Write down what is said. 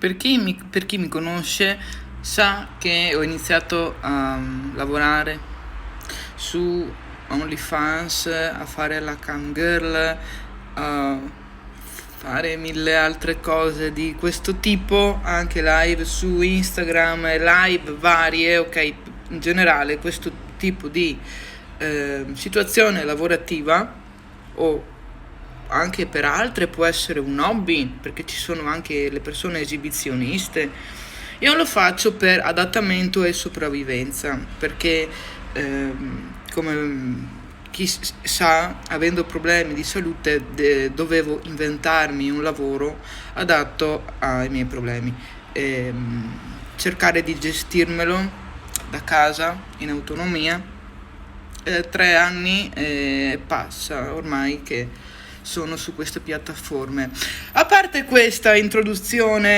Per chi mi conosce sa che ho iniziato a lavorare su OnlyFans, a fare la cam girl, a fare mille altre cose di questo tipo, anche live su Instagram, e live varie, ok, in generale questo tipo di situazione lavorativa o anche per altre può essere un hobby, perché ci sono anche le persone esibizioniste. Io lo faccio per adattamento e sopravvivenza, perché come sa, avendo problemi di salute, dovevo inventarmi un lavoro adatto ai miei problemi. Cercare di gestirmelo da casa in autonomia. 3 anni e passa ormai che sono su queste piattaforme. A parte questa introduzione